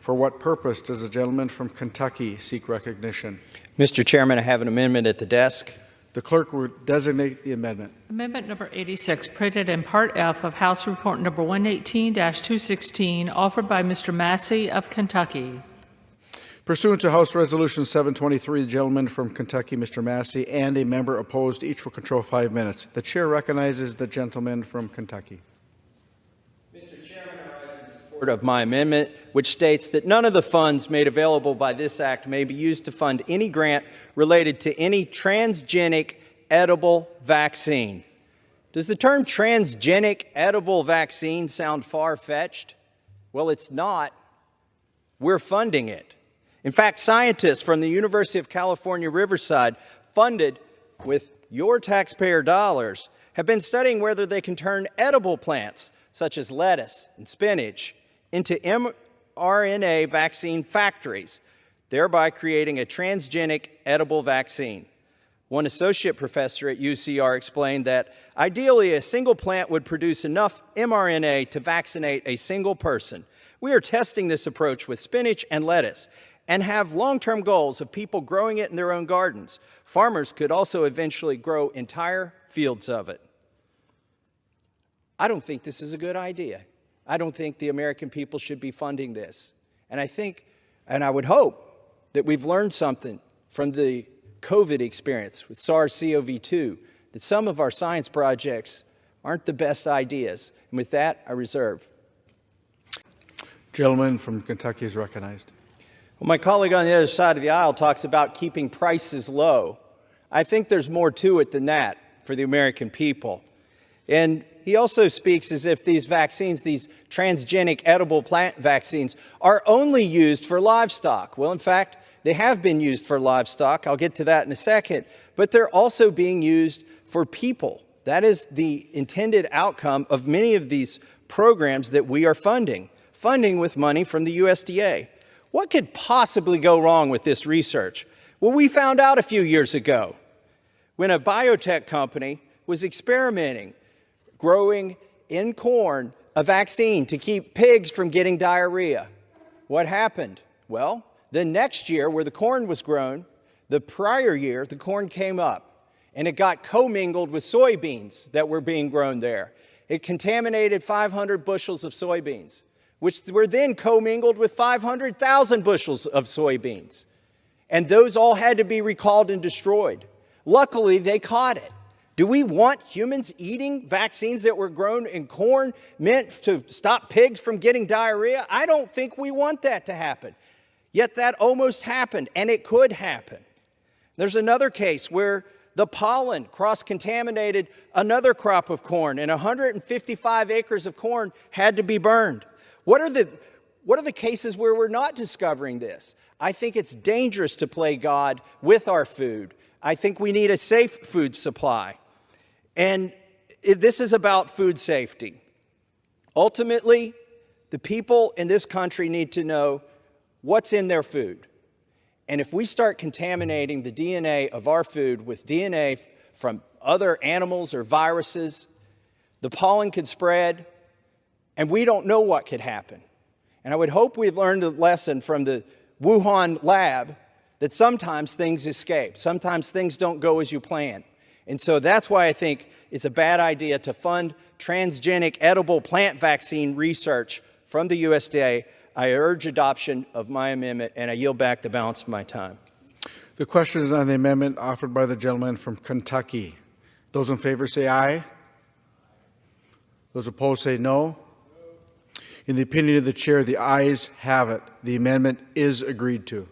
For what purpose does the gentleman from Kentucky seek recognition? Mr. Chairman, I have an amendment at the desk. The clerk will designate the amendment. Amendment number 86, printed in Part F of House Report number 118-216, offered by Mr. Massie of Kentucky. Pursuant to House Resolution 723, the gentleman from Kentucky, Mr. Massie, and a member opposed, each will control 5 minutes. The chair recognizes the gentleman from Kentucky. Mr. Chairman, I rise in support of my amendment, which states that none of the funds made available by this act may be used to fund any grant related to any transgenic edible vaccine. Does the term transgenic edible vaccine sound far-fetched? Well, it's not. We're funding it. In fact, scientists from the University of California, Riverside, funded with your taxpayer dollars, have been studying whether they can turn edible plants, such as lettuce and spinach, into mRNA vaccine factories, thereby creating a transgenic edible vaccine. One associate professor at UCR explained that ideally a single plant would produce enough mRNA to vaccinate a single person. We are testing this approach with spinach and lettuce and have long-term goals of people growing it in their own gardens. Farmers could also eventually grow entire fields of it. I don't think this is a good idea. I don't think the American people should be funding this. And I would hope that we've learned something from the COVID experience with SARS-CoV-2, that some of our science projects aren't the best ideas. And with that, I reserve. Gentleman from Kentucky is recognized. Well, my colleague on the other side of the aisle talks about keeping prices low. I think there's more to it than that for the American people. And he also speaks as if these vaccines, these transgenic edible plant vaccines, are only used for livestock. Well, in fact, they have been used for livestock. I'll get to that in a second. But they're also being used for people. That is the intended outcome of many of these programs that we are funding with money from the USDA. What could possibly go wrong with this research? Well, we found out a few years ago when a biotech company was experimenting, growing in corn a vaccine to keep pigs from getting diarrhea. What happened? Well, the next year where the corn was grown, the prior year, the corn came up and it got commingled with soybeans that were being grown there. It contaminated 500 bushels of soybeans, which were then commingled with 500,000 bushels of soybeans. And those all had to be recalled and destroyed. Luckily, they caught it. Do we want humans eating vaccines that were grown in corn meant to stop pigs from getting diarrhea? I don't think we want that to happen. Yet that almost happened, and it could happen. There's another case where the pollen cross-contaminated another crop of corn, and 155 acres of corn had to be burned. What are the cases where we're not discovering this? I think it's dangerous to play God with our food. I think we need a safe food supply. And this is about food safety. Ultimately, the people in this country need to know what's in their food. And if we start contaminating the DNA of our food with DNA from other animals or viruses, the pollen could spread, and we don't know what could happen. And I would hope we've learned a lesson from the Wuhan lab that sometimes things escape. Sometimes things don't go as you plan. And so that's why I think it's a bad idea to fund transgenic edible plant vaccine research from the USDA. I urge adoption of my amendment, and I yield back the balance of my time. The question is on the amendment offered by the gentleman from Kentucky. Those in favor say aye. Those opposed say no. In the opinion of the chair, the ayes have it. The amendment is agreed to.